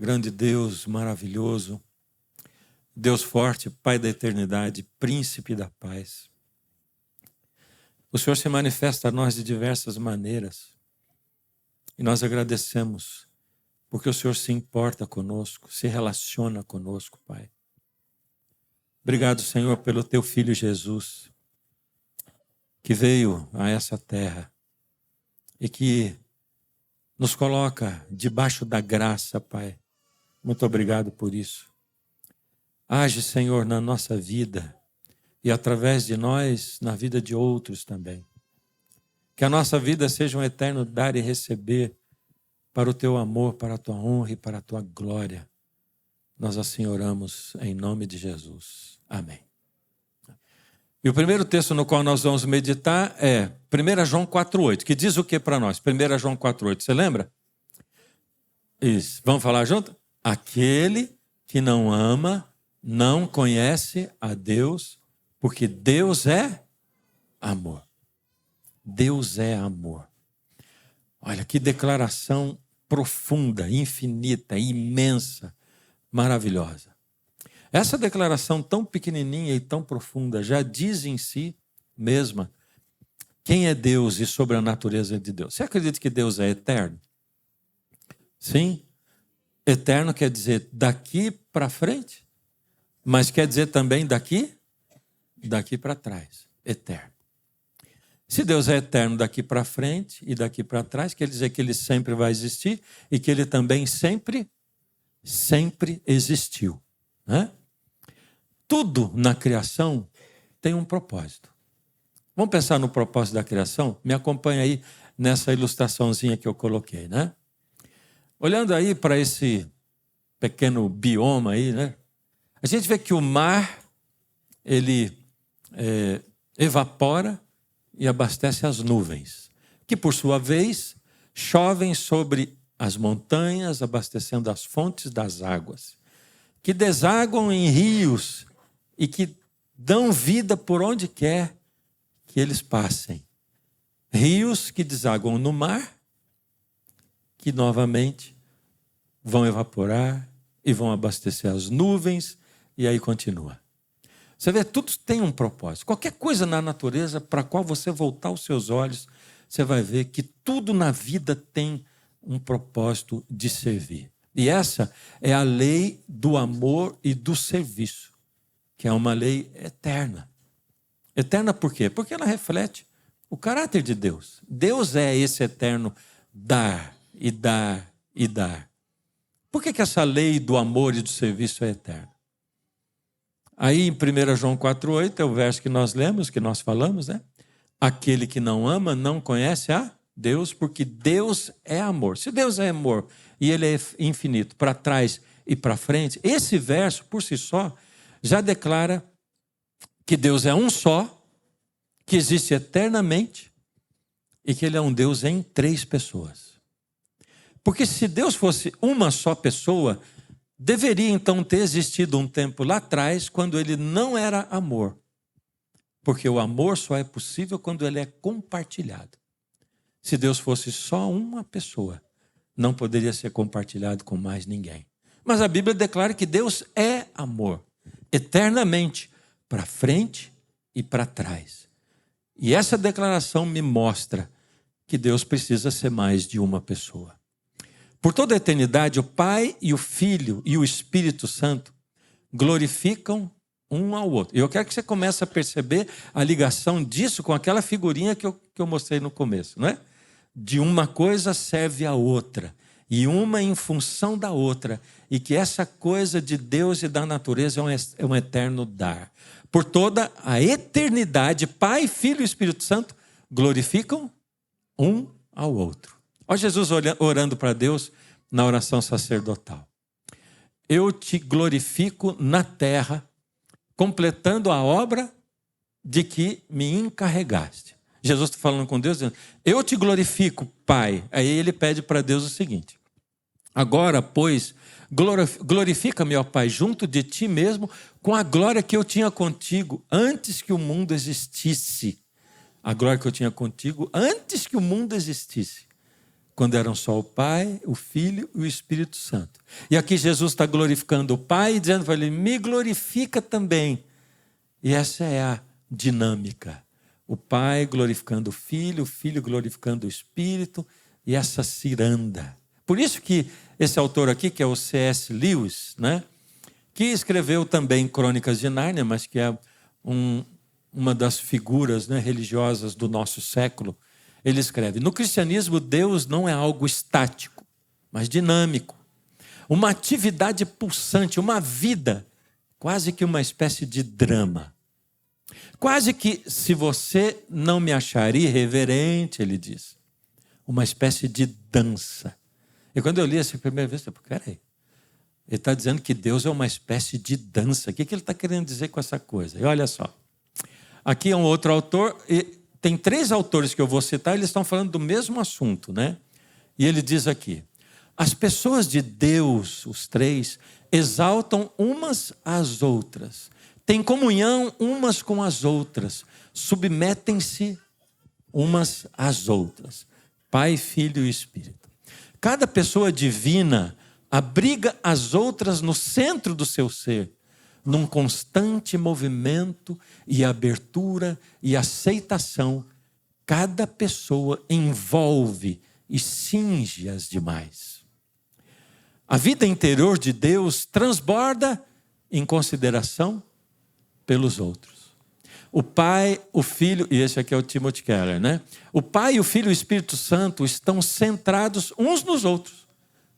grande Deus maravilhoso, Deus forte, Pai da eternidade, Príncipe da paz. O Senhor se manifesta a nós de diversas maneiras e nós agradecemos porque o Senhor se importa conosco, se relaciona conosco, Pai. Obrigado, Senhor, pelo Teu Filho Jesus, que veio a essa terra e que nos coloca debaixo da graça, Pai. Muito obrigado por isso. Age, Senhor, na nossa vida e através de nós, na vida de outros também. Que a nossa vida seja um eterno dar e receber para o Teu amor, para a Tua honra e para a Tua glória. Nós assim oramos em nome de Jesus. Amém. E o primeiro texto no qual nós vamos meditar é 1 João 4,8, que diz o que para nós? 1 João 4,8, você lembra? Isso. Vamos falar junto? Aquele que não ama não conhece a Deus, porque Deus é amor. Deus é amor. Olha que declaração profunda, infinita, imensa, maravilhosa. Essa declaração tão pequenininha e tão profunda já diz em si mesma quem é Deus e sobre a natureza de Deus. Você acredita que Deus é eterno? Sim. Eterno quer dizer daqui para frente, mas quer dizer também daqui para trás. Eterno. Se Deus é eterno daqui para frente e daqui para trás, quer dizer que Ele sempre vai existir e que Ele também sempre existiu, né? Tudo na criação tem um propósito. Vamos pensar no propósito da criação? Me acompanha aí nessa ilustraçãozinha que eu coloquei, né? Olhando aí para esse pequeno bioma aí, né? A gente vê que o mar, ele evapora e abastece as nuvens, que por sua vez chovem sobre as montanhas, abastecendo as fontes das águas, que desaguam em rios e que dão vida por onde quer que eles passem. Rios que desaguam no mar, que novamente vão evaporar e vão abastecer as nuvens, e aí continua. Você vê, tudo tem um propósito. Qualquer coisa na natureza para a qual você voltar os seus olhos, você vai ver que tudo na vida tem um propósito de servir. E essa é a lei do amor e do serviço, que é uma lei eterna. Eterna por quê? Porque ela reflete o caráter de Deus. Deus é esse eterno dar e dar e dar. Por que essa lei do amor e do serviço é eterna? Aí em 1 João 4,8 é o verso que nós lemos, que nós falamos, né? Aquele que não ama não conhece a Deus, porque Deus é amor. Se Deus é amor e Ele é infinito, para trás e para frente, esse verso por si só já declara que Deus é um só, que existe eternamente e que Ele é um Deus em 3 pessoas. Porque se Deus fosse uma só pessoa, deveria então ter existido um tempo lá atrás quando Ele não era amor. Porque o amor só é possível quando ele é compartilhado. Se Deus fosse só uma pessoa, não poderia ser compartilhado com mais ninguém. Mas a Bíblia declara que Deus é amor, eternamente, para frente e para trás. E essa declaração me mostra que Deus precisa ser mais de uma pessoa. Por toda a eternidade, o Pai e o Filho e o Espírito Santo glorificam um ao outro. E eu quero que você comece a perceber a ligação disso com aquela figurinha que eu mostrei no começo, não é? De uma coisa serve a outra, e uma em função da outra, e que essa coisa de Deus e da natureza é um eterno dar. Por toda a eternidade, Pai, Filho e Espírito Santo glorificam um ao outro. Olha Jesus orando para Deus na oração sacerdotal. Eu te glorifico na terra, completando a obra de que me encarregaste. Jesus está falando com Deus, dizendo, eu te glorifico, Pai. Aí ele pede para Deus o seguinte, agora, pois, glorifica-me, ó Pai, junto de ti mesmo, com a glória que eu tinha contigo antes que o mundo existisse. A glória que eu tinha contigo antes que o mundo existisse. quando eram só o Pai, o Filho e o Espírito Santo. E aqui Jesus está glorificando o Pai e dizendo para ele, me glorifica também. E essa é a dinâmica. O Pai glorificando o Filho glorificando o Espírito e essa ciranda. Por isso que esse autor aqui, que é o C.S. Lewis, né, que escreveu também Crônicas de Nárnia, mas que é uma das figuras, né, religiosas do nosso século, ele escreve, no cristianismo Deus não é algo estático, mas dinâmico. Uma atividade pulsante, uma vida, quase que uma espécie de drama. Quase que, se você não me achar irreverente, ele diz, uma espécie de dança. E quando eu li essa primeira vez, eu falei, peraí, ele está dizendo que Deus é uma espécie de dança. O que ele está querendo dizer com essa coisa? E olha só, aqui é um outro autor, e tem 3 autores que eu vou citar, eles estão falando do mesmo assunto, né? E ele diz aqui, as pessoas de Deus, os 3, exaltam umas às outras, têm comunhão umas com as outras, submetem-se umas às outras. Pai, Filho e Espírito. Cada pessoa divina abriga as outras no centro do seu ser, num constante movimento e abertura e aceitação. Cada pessoa envolve e cinge as demais. A vida interior de Deus transborda em consideração pelos outros. O Pai, o Filho, e esse aqui é o Timothy Keller, né? O Pai, o Filho e o Espírito Santo estão centrados uns nos outros,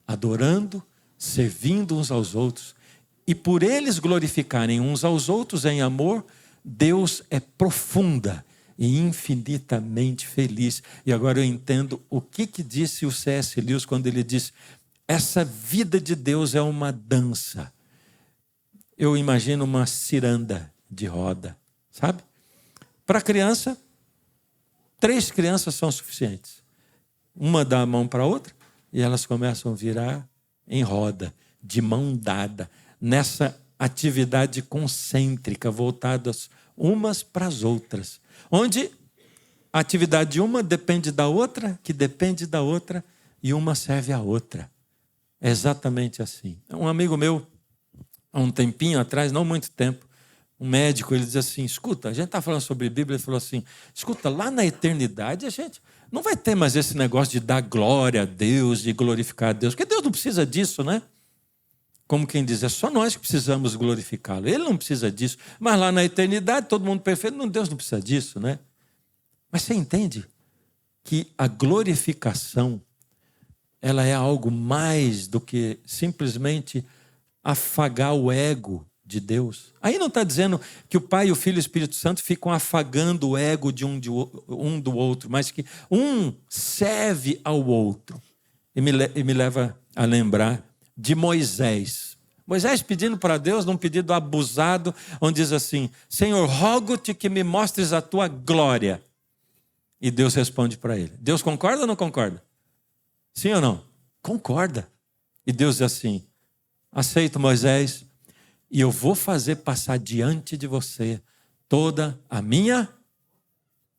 adorando, servindo uns aos outros. E por eles glorificarem uns aos outros em amor, Deus é profunda e infinitamente feliz. E agora eu entendo o que disse o C.S. Lewis quando ele diz, essa vida de Deus é uma dança. Eu imagino uma ciranda de roda, sabe? Para criança, 3 crianças são suficientes. Uma dá a mão para a outra e elas começam a virar em roda, de mão dada, nessa atividade concêntrica, voltadas umas para as outras. Onde a atividade de uma depende da outra, que depende da outra, e uma serve à outra. É exatamente assim. Um amigo meu, há um tempinho atrás, não muito tempo, um médico, ele diz assim, escuta, a gente está falando sobre Bíblia, ele falou assim, escuta, lá na eternidade a gente não vai ter mais esse negócio de dar glória a Deus, de glorificar a Deus, porque Deus não precisa disso, né? Como quem diz, é só nós que precisamos glorificá-lo. Ele não precisa disso. Mas lá na eternidade, todo mundo perfeito, não, Deus não precisa disso, né? Mas você entende que a glorificação, ela é algo mais do que simplesmente afagar o ego de Deus. Aí não está dizendo que o Pai, o Filho e o Espírito Santo ficam afagando o ego de um do outro, mas que um serve ao outro. E me leva a lembrar de Moisés. Moisés pedindo para Deus, num pedido abusado, onde diz assim, Senhor, rogo-te que me mostres a tua glória. E Deus responde para ele. Deus concorda ou não concorda? Sim ou não? Concorda. E Deus diz assim, aceito, Moisés, e eu vou fazer passar diante de você toda a minha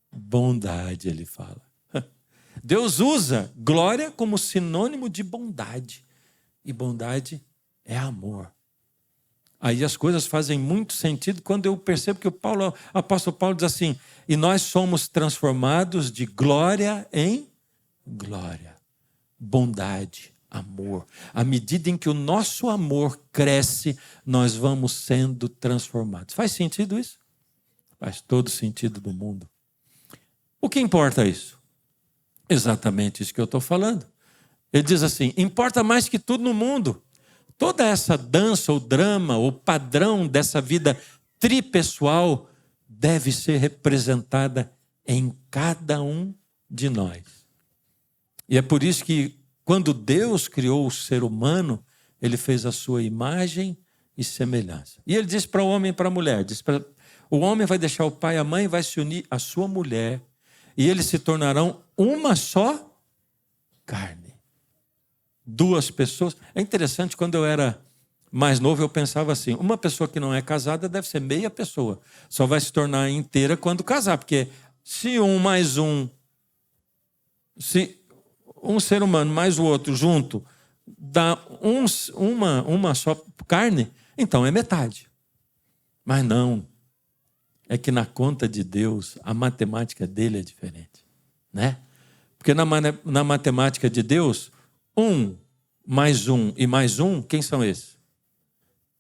bondade, ele fala. Deus usa glória como sinônimo de bondade. E bondade é amor. Aí as coisas fazem muito sentido quando eu percebo que o apóstolo Paulo diz assim, e nós somos transformados de glória em glória. Bondade, amor. À medida em que o nosso amor cresce, nós vamos sendo transformados. Faz sentido isso? Faz todo sentido do mundo. O que importa isso? Exatamente isso que eu estou falando. Ele diz assim, importa mais que tudo no mundo. Toda essa dança, ou drama, ou padrão dessa vida tripessoal deve ser representada em cada um de nós. E é por isso que quando Deus criou o ser humano, ele fez a sua imagem e semelhança. E ele disse para o homem e para a mulher, o homem vai deixar o pai e a mãe, vai se unir à sua mulher, e eles se tornarão uma só carne. 2 pessoas. É interessante, quando eu era mais novo, eu pensava assim, uma pessoa que não é casada deve ser meia pessoa. Só vai se tornar inteira quando casar, porque se 1 mais 1, se um ser humano mais o outro junto dá uma só carne, então é metade. Mas não. É que na conta de Deus, a matemática dele é diferente, né? Porque na matemática de Deus, 1 mais 1 e mais 1, quem são esses?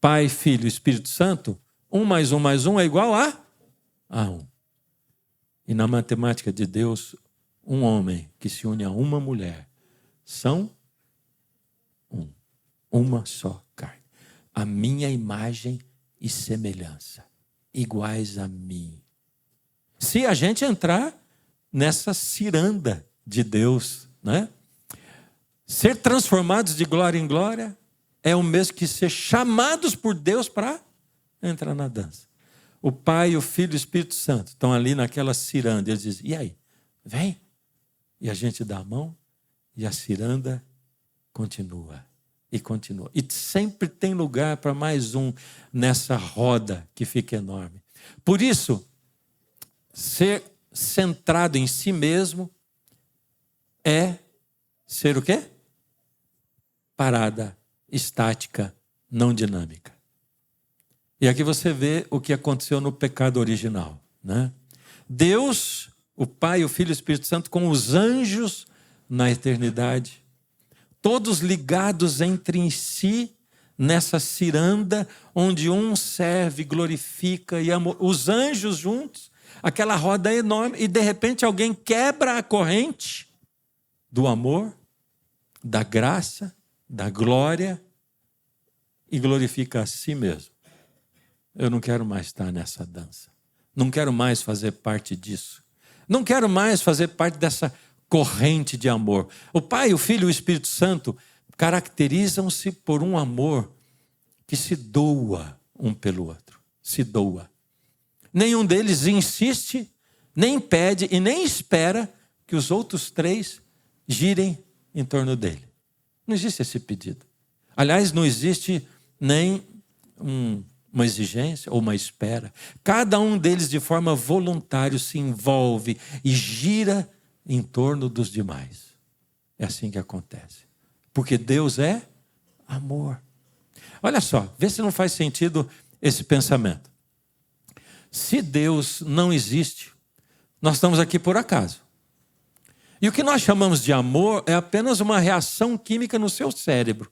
Pai, Filho e Espírito Santo. 1 mais 1 mais 1 é igual a 1. E na matemática de Deus, um homem que se une a uma mulher são uma só carne. A minha imagem e semelhança, iguais a mim. Se a gente entrar nessa ciranda de Deus, né? Ser transformados de glória em glória é o mesmo que ser chamados por Deus para entrar na dança. O Pai, o Filho e o Espírito Santo estão ali naquela ciranda. Eles dizem, e aí? Vem. E a gente dá a mão e a ciranda continua. E continua. E sempre tem lugar para mais um nessa roda que fica enorme. Por isso, ser centrado em si mesmo é ser o quê? Parada, estática, não dinâmica. E aqui você vê o que aconteceu no pecado original, né? Deus, o Pai, o Filho e o Espírito Santo, com os anjos na eternidade, todos ligados entre si, nessa ciranda, onde um serve, glorifica e ama, os anjos juntos, aquela roda enorme, e de repente alguém quebra a corrente do amor, da graça, da glória, e glorifica a si mesmo. Eu não quero mais estar nessa dança. Não quero mais fazer parte disso. Não quero mais fazer parte dessa corrente de amor. O Pai, o Filho e o Espírito Santo caracterizam-se por um amor que se doa um pelo outro. Se doa. Nenhum deles insiste, nem pede e nem espera que os outros três girem em torno dele. Não existe esse pedido. Aliás, não existe nem uma exigência ou uma espera. Cada um deles, de forma voluntária, se envolve e gira em torno dos demais. É assim que acontece. Porque Deus é amor. Olha só, vê se não faz sentido esse pensamento. Se Deus não existe, nós estamos aqui por acaso. E o que nós chamamos de amor é apenas uma reação química no seu cérebro,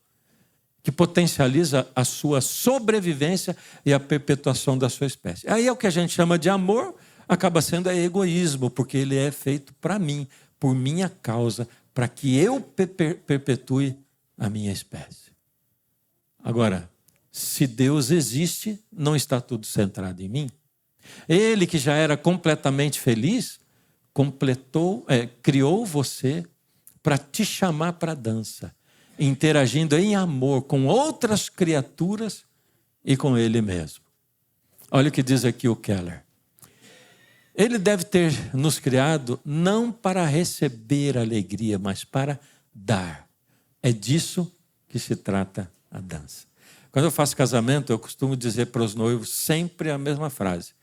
que potencializa a sua sobrevivência e a perpetuação da sua espécie. Aí é o que a gente chama de amor, acaba sendo egoísmo, porque ele é feito para mim, por minha causa, para que eu perpetue a minha espécie. Agora, se Deus existe, não está tudo centrado em mim? Ele que já era completamente feliz, criou você para te chamar para a dança, interagindo em amor com outras criaturas e com Ele mesmo. Olha o que diz aqui o Keller. Ele deve ter nos criado não para receber alegria, mas para dar. É disso que se trata a dança. Quando eu faço casamento, eu costumo dizer para os noivos sempre a mesma frase.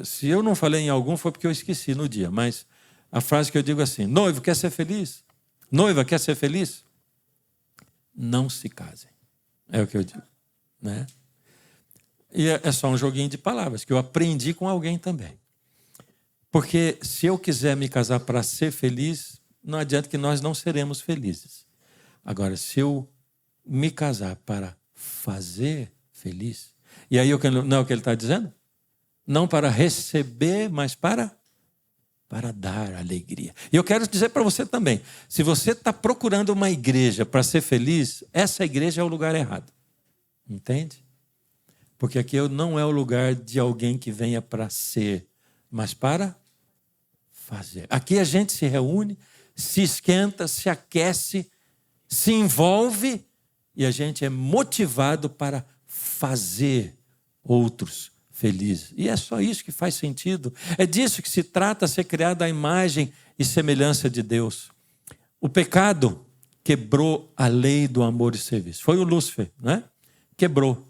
Se eu não falei em algum, foi porque eu esqueci no dia, mas a frase que eu digo é assim: noivo, quer ser feliz? Noiva, quer ser feliz? Não se casem. É o que eu digo, né? E é só um joguinho de palavras que eu aprendi com alguém também. Porque se eu quiser me casar para ser feliz, não adianta que nós não seremos felizes. Agora, se eu me casar para fazer feliz, e aí não é o que ele está dizendo? Não para receber, mas para dar alegria. E eu quero dizer para você também, se você está procurando uma igreja para ser feliz, essa igreja é o lugar errado. Entende? Porque aqui não é o lugar de alguém que venha para ser, mas para fazer. Aqui a gente se reúne, se esquenta, se aquece, se envolve e a gente é motivado para fazer outros felizes. E é só isso que faz sentido. É disso que se trata, ser criado à imagem e semelhança de Deus. O pecado quebrou a lei do amor e serviço. Foi o Lúcifer, né? Quebrou.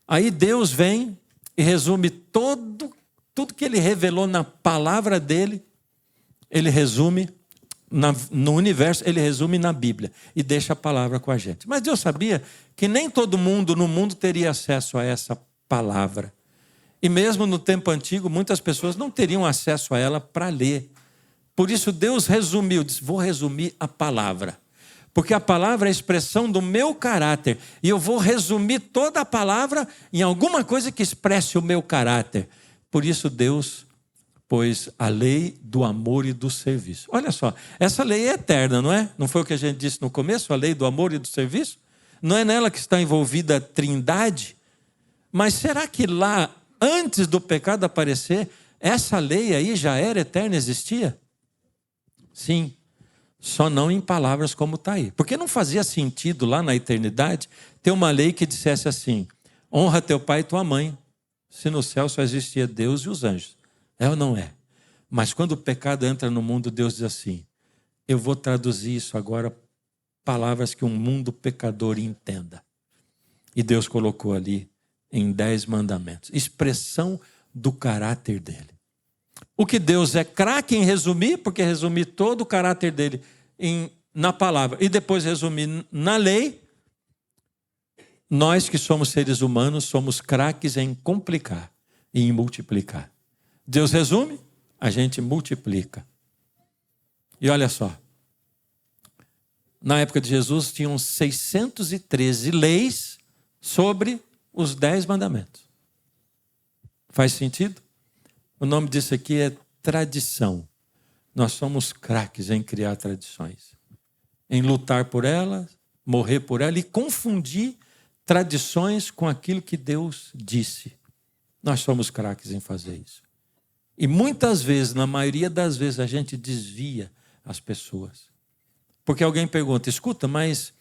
Aí Deus vem e resume tudo que ele revelou na palavra dele, ele resume no universo, ele resume na Bíblia e deixa a palavra com a gente. Mas Deus sabia que nem todo mundo no mundo teria acesso a essa palavra. E mesmo no tempo antigo, muitas pessoas não teriam acesso a ela para ler. Por isso Deus resumiu, disse, vou resumir a palavra. Porque a palavra é a expressão do meu caráter. E eu vou resumir toda a palavra em alguma coisa que expresse o meu caráter. Por isso Deus pôs a lei do amor e do serviço. Olha só, essa lei é eterna, não é? Não foi o que a gente disse no começo, a lei do amor e do serviço? Não é nela que está envolvida a trindade? Mas será que lá, antes do pecado aparecer, essa lei aí já era eterna, existia? Sim, só não em palavras como está aí. Porque não fazia sentido lá na eternidade ter uma lei que dissesse assim, honra teu pai e tua mãe, se no céu só existia Deus e os anjos. É ou não é? Mas quando o pecado entra no mundo, Deus diz assim, eu vou traduzir isso agora, palavras que um mundo pecador entenda. E Deus colocou ali em 10 mandamentos, expressão do caráter dele. O que Deus é craque em resumir, porque resumir todo o caráter dele na palavra e depois resumir na lei, nós que somos seres humanos somos craques em complicar e em multiplicar. Deus resume, a gente multiplica. E olha só, na época de Jesus tinham 613 leis sobre os 10 mandamentos. Faz sentido? O nome disso aqui é tradição. Nós somos craques em criar tradições, em lutar por elas, morrer por elas e confundir tradições com aquilo que Deus disse. Nós somos craques em fazer isso. E muitas vezes, na maioria das vezes, a gente desvia as pessoas. Porque alguém pergunta, escuta, mas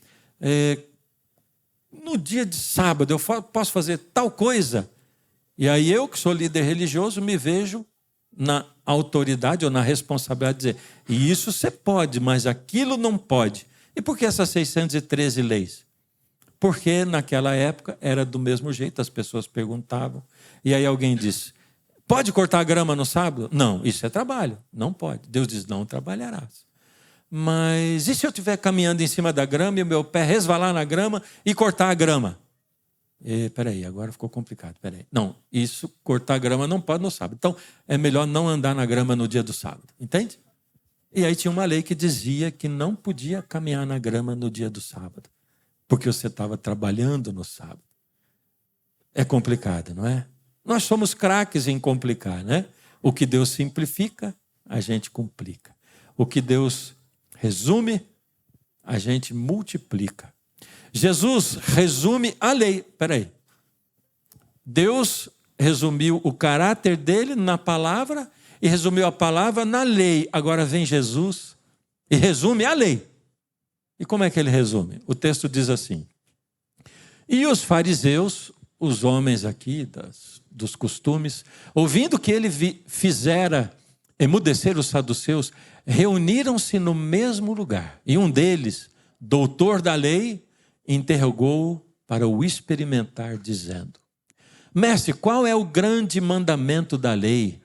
no dia de sábado eu posso fazer tal coisa? E aí eu, que sou líder religioso, me vejo na autoridade ou na responsabilidade de dizer, e isso você pode, mas aquilo não pode. E por que essas 613 leis? Porque naquela época era do mesmo jeito, as pessoas perguntavam. E aí alguém disse, pode cortar a grama no sábado? Não, isso é trabalho. Não pode. Deus diz, não trabalharás. Mas e se eu estiver caminhando em cima da grama e o meu pé resvalar na grama e cortar a grama? Peraí, agora ficou complicado. Peraí. Não, isso, cortar a grama não pode no sábado. Então, é melhor não andar na grama no dia do sábado. Entende? E aí tinha uma lei que dizia que não podia caminhar na grama no dia do sábado. Porque você estava trabalhando no sábado. É complicado, não é? Nós somos craques em complicar, né? O que Deus simplifica, a gente complica. O que Deus resume, a gente multiplica. Jesus resume a lei. Espera aí. Deus resumiu o caráter dele na palavra e resumiu a palavra na lei. Agora vem Jesus e resume a lei. E como é que ele resume? O texto diz assim, e os fariseus, os homens aqui dos costumes, ouvindo que ele fizera emudecer os saduceus, reuniram-se no mesmo lugar. E um deles, doutor da lei, interrogou para o experimentar, dizendo, mestre, qual é o grande mandamento da lei?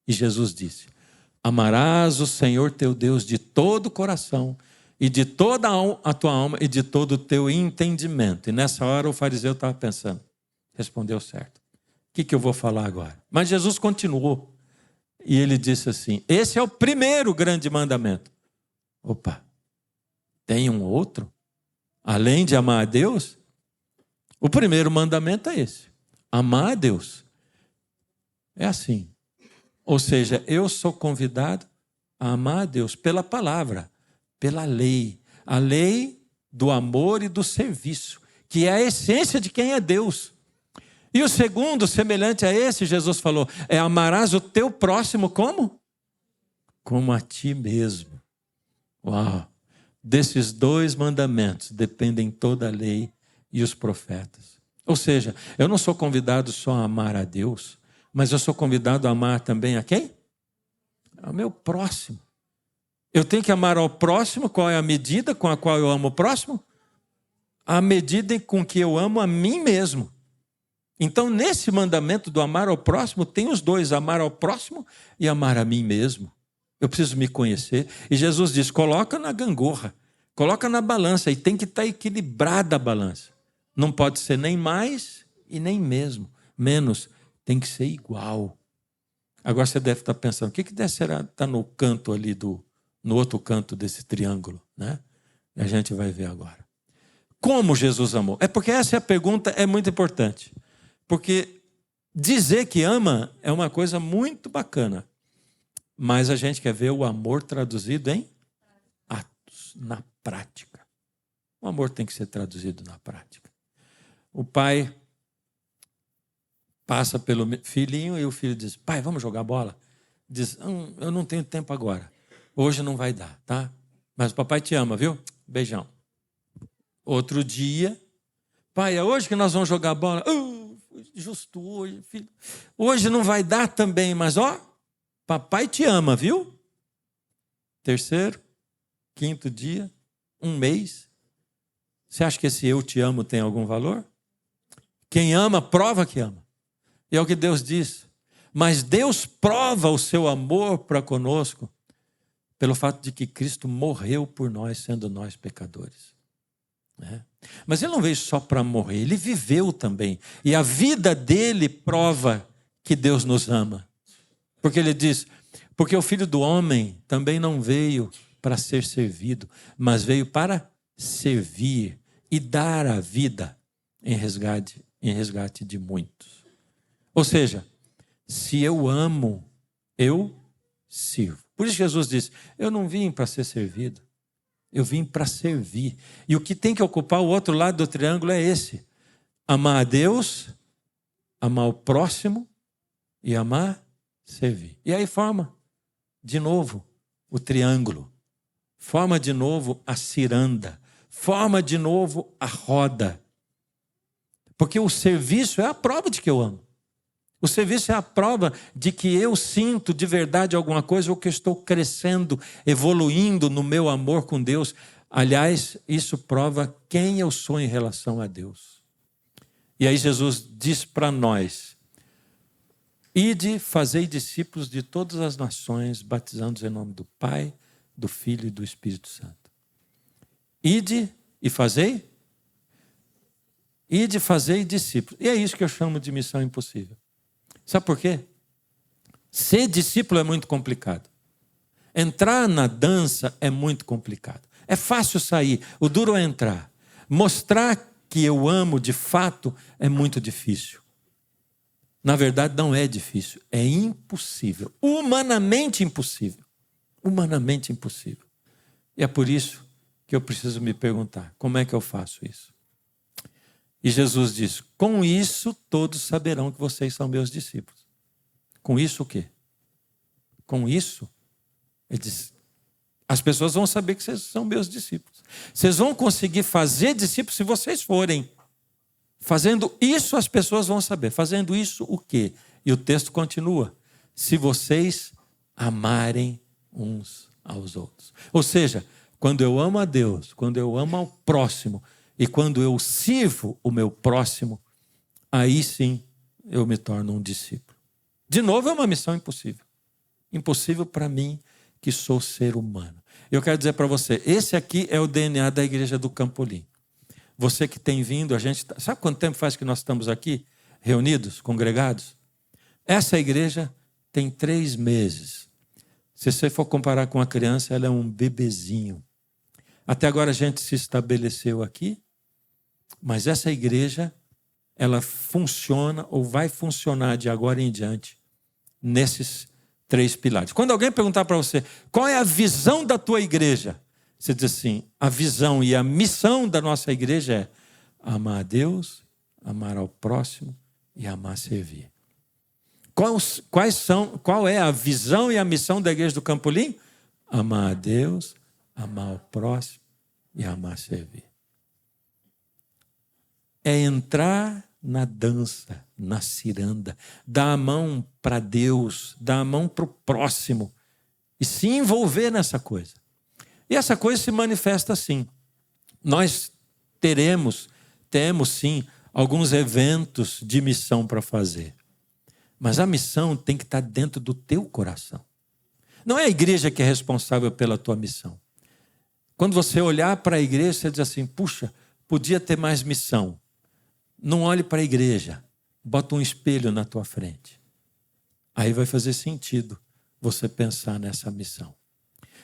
E Jesus disse, amarás o Senhor teu Deus de todo o coração, e de toda a tua alma, e de todo o teu entendimento. E nessa hora o fariseu estava pensando, respondeu certo. O que eu vou falar agora? Mas Jesus continuou. E ele disse assim, esse é o primeiro grande mandamento. Opa, tem um outro? Além de amar a Deus? O primeiro mandamento é esse. Amar a Deus. É assim. Ou seja, eu sou convidado a amar a Deus pela palavra, pela lei. A lei do amor e do serviço, que é a essência de quem é Deus. E o segundo, semelhante a esse, Jesus falou, é amarás o teu próximo como? Como a ti mesmo. Uau! Desses 2 mandamentos dependem toda a lei e os profetas. Ou seja, eu não sou convidado só a amar a Deus, mas eu sou convidado a amar também a quem? Ao meu próximo. Eu tenho que amar ao próximo, qual é a medida com a qual eu amo o próximo? A medida com que eu amo a mim mesmo. Então, nesse mandamento do amar ao próximo, tem os 2, amar ao próximo e amar a mim mesmo. Eu preciso me conhecer. E Jesus diz, coloca na gangorra, coloca na balança, e tem que estar equilibrada a balança. Não pode ser nem mais e nem mesmo menos. Tem que ser igual. Agora você deve estar pensando, o que está no canto ali, no outro canto desse triângulo, né? E a gente vai ver agora. Como Jesus amou? É porque essa pergunta é muito importante. Porque dizer que ama é uma coisa muito bacana. Mas a gente quer ver o amor traduzido em atos, na prática. O amor tem que ser traduzido na prática. O pai passa pelo filhinho e o filho diz, pai, vamos jogar bola? Diz, eu não tenho tempo agora. Hoje não vai dar, tá? Mas o papai te ama, viu? Beijão. Outro dia, pai, é hoje que nós vamos jogar bola? Justo hoje, filho. Hoje não vai dar também, mas ó, papai te ama, viu? Terceiro, quinto dia, um mês. Você acha que esse eu te amo tem algum valor? Quem ama, prova que ama. E é o que Deus diz. Mas Deus prova o seu amor para conosco pelo fato de que Cristo morreu por nós, sendo nós pecadores. Mas ele não veio só para morrer, ele viveu também. E a vida dele prova que Deus nos ama. Porque ele diz, porque o Filho do Homem também não veio para ser servido, mas veio para servir e dar a vida em resgate de muitos. Ou seja, se eu amo, eu sirvo. Por isso Jesus disse, eu não vim para ser servido, eu vim para servir. E o que tem que ocupar o outro lado do triângulo é esse. Amar a Deus, amar o próximo e amar, servir. E aí forma, de novo, o triângulo. Forma de novo a ciranda. Forma de novo a roda. Porque o serviço é a prova de que eu amo. O serviço é a prova de que eu sinto de verdade alguma coisa ou que eu estou crescendo, evoluindo no meu amor com Deus. Aliás, isso prova quem eu sou em relação a Deus. E aí Jesus diz para nós, ide, fazei discípulos de todas as nações, batizando-os em nome do Pai, do Filho e do Espírito Santo. Ide e fazei? Ide, fazei discípulos. E é isso que eu chamo de missão impossível. Sabe por quê? Ser discípulo é muito complicado. Entrar na dança é muito complicado. É fácil sair, o duro é entrar. Mostrar que eu amo de fato é muito difícil. Na verdade, não é difícil, é impossível. Humanamente impossível. Humanamente impossível. E é por isso que eu preciso me perguntar, como é que eu faço isso? E Jesus diz, com isso todos saberão que vocês são meus discípulos. Com isso o quê? Com isso, ele diz, as pessoas vão saber que vocês são meus discípulos. Vocês vão conseguir fazer discípulos se vocês forem. Fazendo isso, as pessoas vão saber. Fazendo isso, o quê? E o texto continua. Se vocês amarem uns aos outros. Ou seja, quando eu amo a Deus, quando eu amo ao próximo, e quando eu sirvo o meu próximo, aí sim eu me torno um discípulo. De novo, é uma missão impossível. Impossível para mim, que sou ser humano. Eu quero dizer para você, esse aqui é o DNA da igreja do Campolim. Você que tem vindo, sabe quanto tempo faz que nós estamos aqui, reunidos, congregados? Essa igreja tem 3 meses. Se você for comparar com a criança, ela é um bebezinho. Até agora a gente se estabeleceu aqui, mas essa igreja, ela funciona ou vai funcionar de agora em diante nesses 3 pilares. Quando alguém perguntar para você, qual é a visão da tua igreja? Você diz assim, a visão e a missão da nossa igreja é amar a Deus, amar ao próximo e amar servir. Qual é a visão e a missão da igreja do Campolim? Amar a Deus, amar ao próximo e amar servir. É entrar na dança, na ciranda, dar a mão para Deus, dar a mão para o próximo e se envolver nessa coisa. E essa coisa se manifesta assim. Nós temos sim, alguns eventos de missão para fazer. Mas a missão tem que estar dentro do teu coração. Não é a igreja que é responsável pela tua missão. Quando você olhar para a igreja, você diz assim, puxa, podia ter mais missão. Não olhe para a igreja, bota um espelho na tua frente. Aí vai fazer sentido você pensar nessa missão.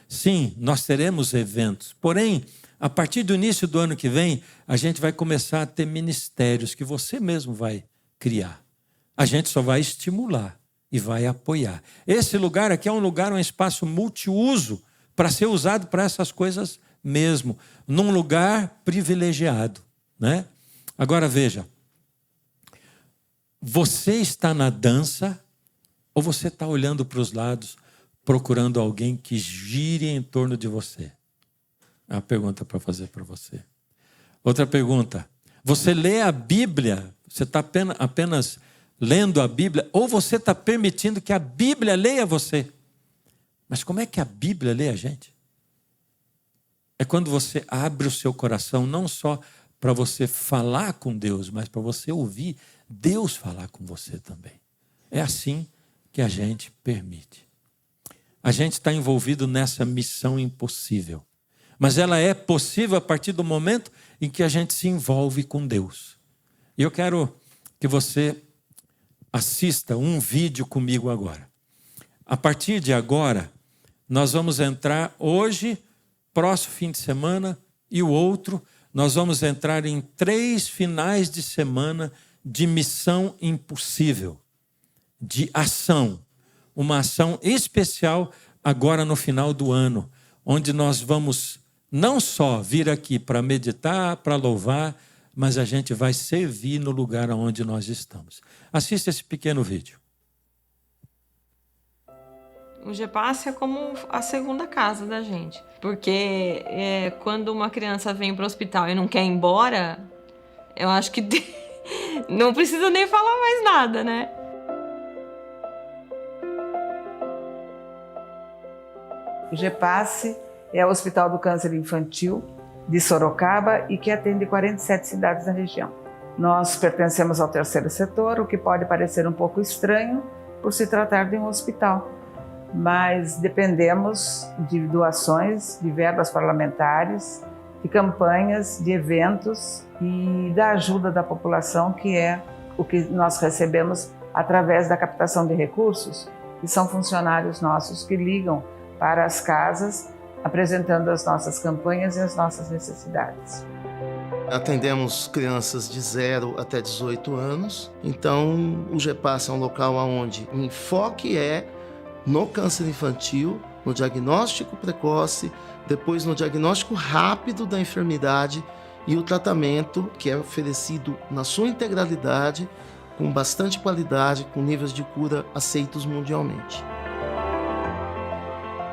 Sim, nós teremos eventos, porém, a partir do início do ano que vem, a gente vai começar a ter ministérios que você mesmo vai criar. A gente só vai estimular e vai apoiar. Esse lugar aqui é um espaço multiuso para ser usado para essas coisas mesmo, num lugar privilegiado, né? Agora veja, você está na dança ou você está olhando para os lados, procurando alguém que gire em torno de você? É uma pergunta para fazer para você. Outra pergunta, você lê a Bíblia, você está apenas lendo a Bíblia, ou você está permitindo que a Bíblia leia você? Mas como é que a Bíblia lê a gente? É quando você abre o seu coração, não só para você falar com Deus, mas para você ouvir Deus falar com você também. É assim que a gente permite. A gente está envolvido nessa missão impossível. Mas ela é possível a partir do momento em que a gente se envolve com Deus. E eu quero que você assista um vídeo comigo agora. A partir de agora, nós vamos entrar hoje, próximo fim de semana e o outro, nós vamos entrar em 3 finais de semana de missão impossível, de ação. Uma ação especial agora no final do ano, onde nós vamos não só vir aqui para meditar, para louvar, mas a gente vai servir no lugar onde nós estamos. Assista esse pequeno vídeo. O GEPASSE é como a segunda casa da gente. Porque quando uma criança vem para o hospital e não quer ir embora, eu acho que não precisa nem falar mais nada, né? O GEPASSE é o Hospital do Câncer Infantil de Sorocaba e que atende 47 cidades da região. Nós pertencemos ao terceiro setor, o que pode parecer um pouco estranho por se tratar de um hospital, mas dependemos de doações, de verbas parlamentares, de campanhas, de eventos e da ajuda da população, que é o que nós recebemos através da captação de recursos, que são funcionários nossos que ligam para as casas, apresentando as nossas campanhas e as nossas necessidades. Atendemos crianças de 0 até 18 anos, então o GEPASSE é um local onde o enfoque é no câncer infantil, no diagnóstico precoce, depois no diagnóstico rápido da enfermidade e o tratamento que é oferecido na sua integralidade, com bastante qualidade, com níveis de cura aceitos mundialmente.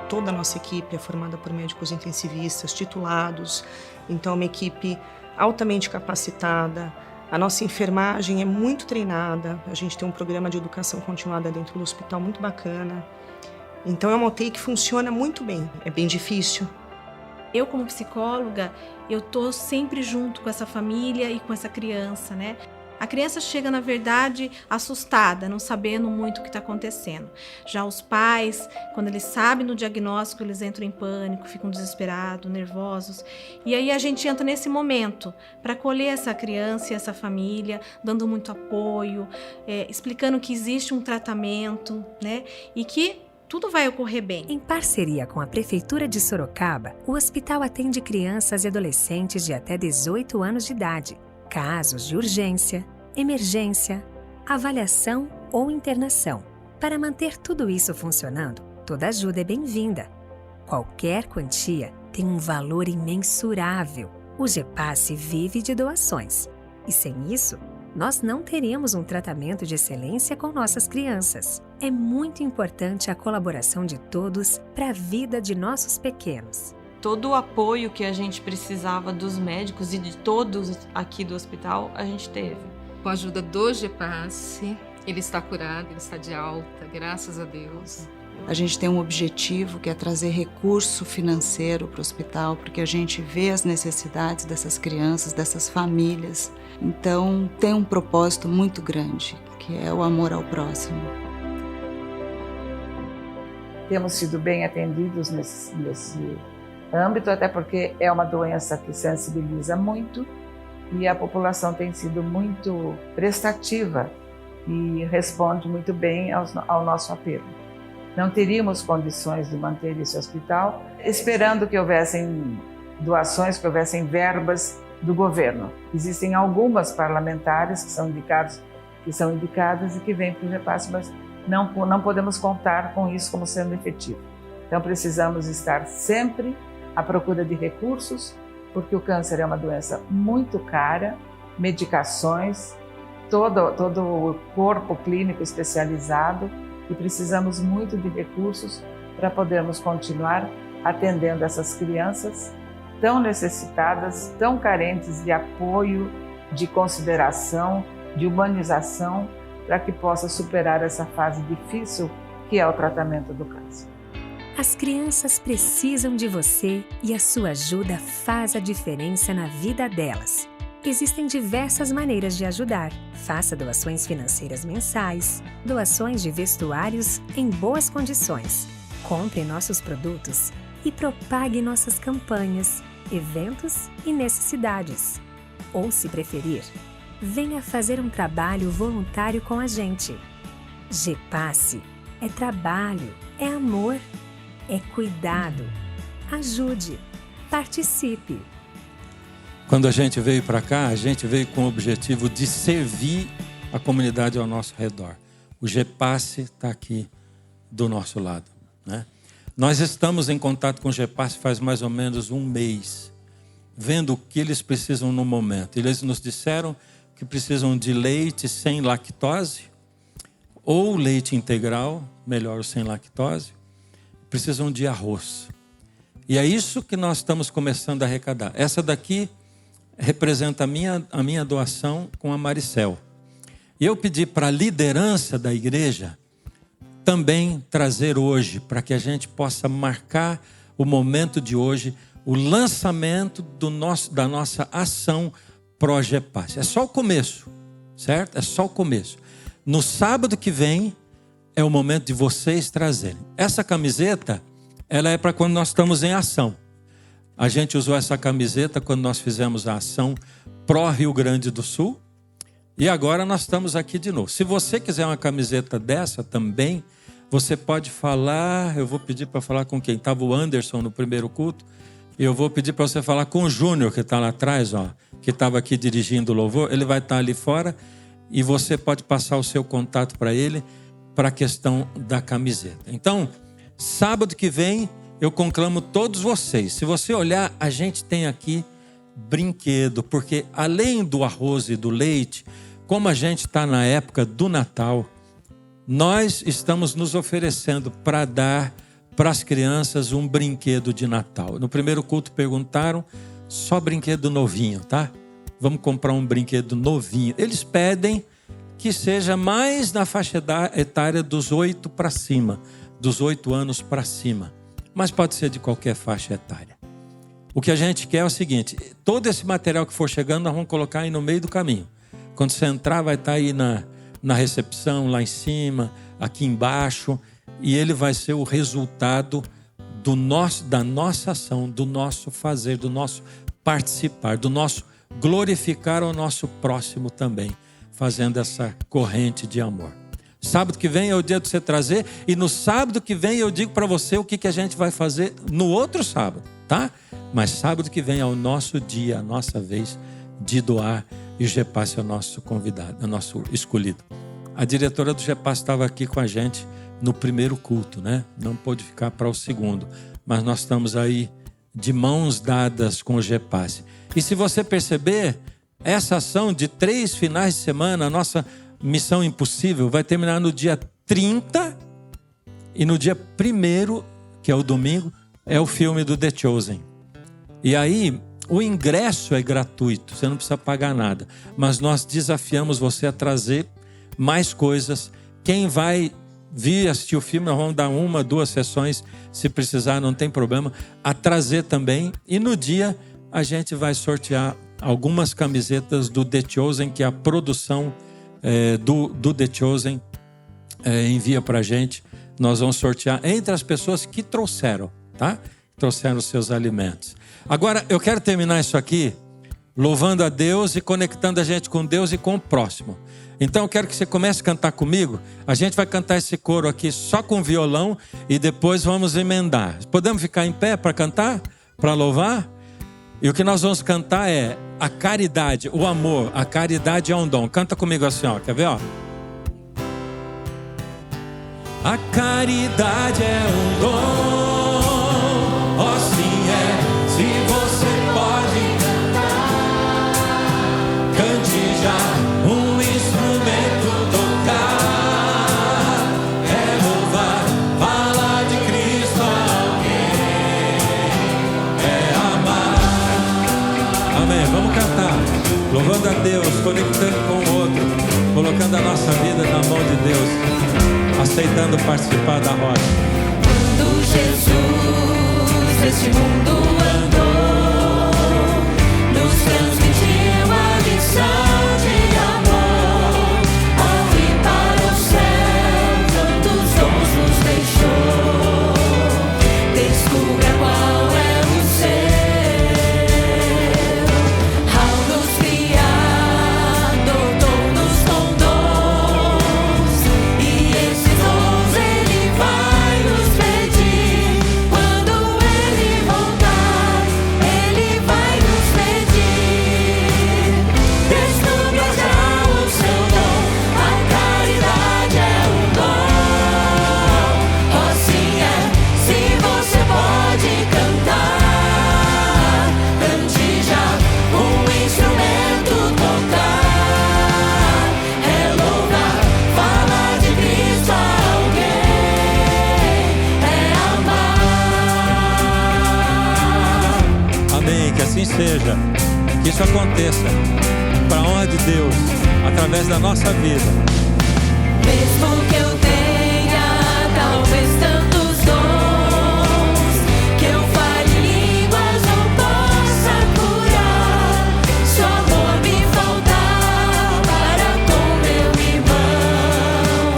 Toda a nossa equipe é formada por médicos intensivistas titulados, então é uma equipe altamente capacitada. A nossa enfermagem é muito treinada, a gente tem um programa de educação continuada dentro do hospital muito bacana. Então é uma UTI que funciona muito bem, é bem difícil. Eu, como psicóloga, eu tô sempre junto com essa família e com essa criança, né? A criança chega, na verdade, assustada, não sabendo muito o que está acontecendo. Já os pais, quando eles sabem do diagnóstico, eles entram em pânico, ficam desesperados, nervosos. E aí a gente entra nesse momento para acolher essa criança e essa família, dando muito apoio, explicando que existe um tratamento, né? E que tudo vai ocorrer bem. Em parceria com a Prefeitura de Sorocaba, o hospital atende crianças e adolescentes de até 18 anos de idade. Casos de urgência, emergência, avaliação ou internação. Para manter tudo isso funcionando, toda ajuda é bem-vinda. Qualquer quantia tem um valor imensurável. O GEPASSE vive de doações. E sem isso, nós não teríamos um tratamento de excelência com nossas crianças. É muito importante a colaboração de todos para a vida de nossos pequenos. Todo o apoio que a gente precisava dos médicos e de todos aqui do hospital, a gente teve. Com a ajuda do GEPASSE, ele está curado, ele está de alta, graças a Deus. A gente tem um objetivo que é trazer recurso financeiro para o hospital, porque a gente vê as necessidades dessas crianças, dessas famílias. Então, tem um propósito muito grande, que é o amor ao próximo. temos sido bem atendidos nesse âmbito, até porque é uma doença que sensibiliza muito e a população tem sido muito prestativa e responde muito bem ao nosso apelo. Não teríamos condições de manter esse hospital esperando que houvessem doações, que houvessem verbas do governo. Existem algumas parlamentares que são indicadas e que vêm para o GEPAS, mas não podemos contar com isso como sendo efetivo. Então precisamos estar sempre à procura de recursos, porque o câncer é uma doença muito cara, medicações, todo o corpo clínico especializado, e precisamos muito de recursos para podermos continuar atendendo essas crianças tão necessitadas, tão carentes de apoio, de consideração, de humanização, para que possa superar essa fase difícil que é o tratamento do câncer. As crianças precisam de você e a sua ajuda faz a diferença na vida delas. Existem diversas maneiras de ajudar. Faça doações financeiras mensais, doações de vestuários em boas condições. Compre nossos produtos e propague nossas campanhas, eventos e necessidades. Ou, se preferir, venha fazer um trabalho voluntário com a gente. GEPAS é trabalho, é amor, é cuidado. Ajude, participe. Quando a gente veio para cá, a gente veio com o objetivo de servir a comunidade ao nosso redor. O GEPAS está aqui do nosso lado, né? Nós estamos em contato com o GEPAS faz mais ou menos um mês, vendo o que eles precisam no momento. Eles nos disseram que precisam de leite sem lactose, ou leite integral, melhor o sem lactose, precisam de arroz. E é isso que nós estamos começando a arrecadar. Essa daqui representa a minha doação com a Maricel. E eu pedi para a liderança da igreja também trazer hoje, para que a gente possa marcar o momento de hoje, o lançamento da nossa ação Pró-GEPAS. É só o começo, certo? É só o começo. No sábado que vem é o momento de vocês trazerem. Essa camiseta, ela é para quando nós estamos em ação. A gente usou essa camiseta quando nós fizemos a ação Pró-Rio Grande do Sul. E agora nós estamos aqui de novo. Se você quiser uma camiseta dessa também, você pode falar. Eu vou pedir para falar com quem? Estava o Anderson no primeiro culto. E eu vou pedir para você falar com o Júnior, que está lá atrás, ó, que estava aqui dirigindo o louvor. Ele vai estar ali fora e você pode passar o seu contato para ele para a questão da camiseta. Então, sábado que vem, eu conclamo todos vocês. Se você olhar, a gente tem aqui brinquedo, porque além do arroz e do leite, como a gente está na época do Natal, nós estamos nos oferecendo para dar para as crianças um brinquedo de Natal. No primeiro culto perguntaram, só brinquedo novinho, tá? Vamos comprar um brinquedo novinho. Eles pedem que seja mais na faixa etária dos 8 para cima, dos 8 anos para cima. Mas pode ser de qualquer faixa etária. O que a gente quer é o seguinte, todo esse material que for chegando, nós vamos colocar aí no meio do caminho. Quando você entrar, vai estar aí na recepção, lá em cima, aqui embaixo, e ele vai ser o resultado da nossa ação, do nosso fazer, do nosso participar, do nosso glorificar o nosso próximo também, fazendo essa corrente de amor. Sábado que vem é o dia de você trazer, e no sábado que vem eu digo para você o que a gente vai fazer no outro sábado, tá? Mas sábado que vem é o nosso dia, a nossa vez de doar, e o GEPAS é o nosso convidado, é o nosso escolhido. A diretora do GEPAS estava aqui com a gente no primeiro culto, né? Não pôde ficar para o segundo, mas nós estamos aí de mãos dadas com o GEPAS. E se você perceber, essa ação de 3 finais de semana, a nossa Missão Impossível, vai terminar no dia 30 e no dia 1º, que é o domingo, é o filme do The Chosen. E aí, o ingresso é gratuito, você não precisa pagar nada. Mas nós desafiamos você a trazer mais coisas. Quem vai vir assistir o filme, nós vamos dar 1, 2 sessões, se precisar, não tem problema, a trazer também. E no dia, a gente vai sortear algumas camisetas do The Chosen, que é a produção do The Chosen envia para a gente nós vamos sortear entre as pessoas que trouxeram, tá? Trouxeram os seus alimentos. Agora, eu quero terminar isso aqui louvando a Deus e conectando a gente com Deus e com o próximo. Então eu quero que você comece a cantar comigo. A gente vai cantar esse coro aqui só com violão e depois vamos emendar. Podemos ficar em pé para cantar? Para louvar? E o que nós vamos cantar é a caridade, o amor. A caridade é um dom. Canta comigo assim, ó. Quer ver, ó? A caridade é um dom, ó sim é, se você pode cantar, cante já, um instrumento tocar, é louvar, falar de Cristo a alguém, é amar. Amém, vamos cantar, louvando a Deus, conectando com o outro, colocando a nossa vida na mão de Deus, aceitando participar da roda. Quando Jesus desse mundo andou, nos transmitiu a lição de amor. Ao ir para o céu, tantos dons nos deixou. Descubra qual é o seu. Ao nos criar, dotou-nos com dons, e esses dons Ele vai nos pedir. Quando Ele voltar, Ele vai nos pedir. Descubra já o seu dom, a caridade é um dom. Assim é, se você pode cantar, cante já, um instrumento tocar, é louvar, falar de Cristo a alguém, é amar. Amém, que assim seja, que isso aconteça, para a honra de Deus, através da nossa vida. Mesmo que eu tenha talvez tantos dons, que eu fale línguas ou possa curar, se o amor me faltar para com meu irmão,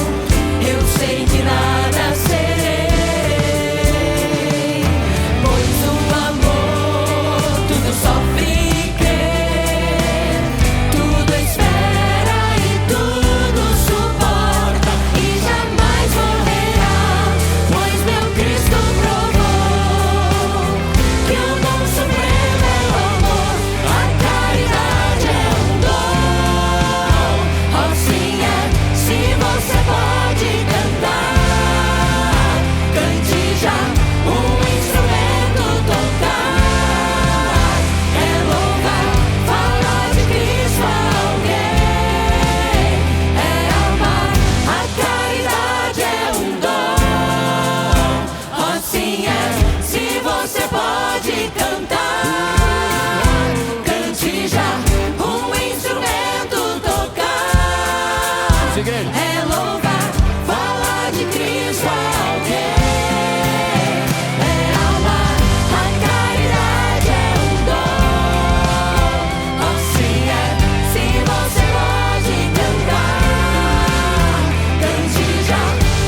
eu sei que nada serei, pois o amor tudo sofre e crê, tudo espera e tudo suporta e jamais morrerá, pois meu Cristo provou que o dom supremo é o amor. A caridade é um dom, assim é, se você pode cantar, cante já, um instrumento tocar, é louvar, falar de Cristo a alguém, é amar. A caridade é um dom, assim é, se você pode cantar, cante já, um instrumento tocar, é louvar, falar de Cristo a alguém, é amar. A caridade é um dom, assim é, se você pode cantar, cante já,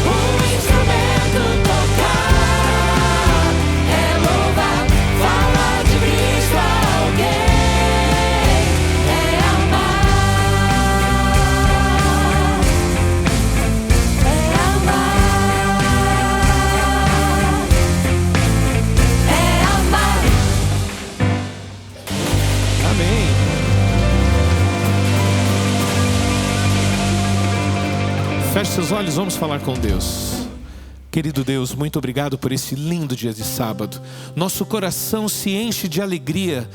um instrumento tocar, é louvar, falar de Cristo a alguém, é amar, é amar, é amar. Amém. Feche seus olhos, vamos falar com Deus. Querido Deus, muito obrigado por esse lindo dia de sábado. Nosso coração se enche de alegria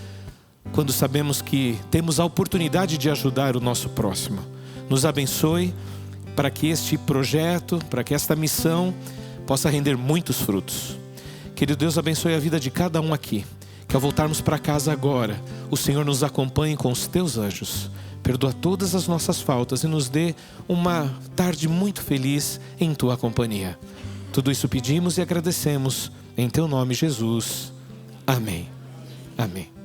quando sabemos que temos a oportunidade de ajudar o nosso próximo. Nos abençoe para que este projeto, para que esta missão possa render muitos frutos. Querido Deus, abençoe a vida de cada um aqui. Que ao voltarmos para casa agora, o Senhor nos acompanhe com os teus anjos. Perdoa todas as nossas faltas e nos dê uma tarde muito feliz em tua companhia. Tudo isso pedimos e agradecemos em teu nome, Jesus. Amém. Amém.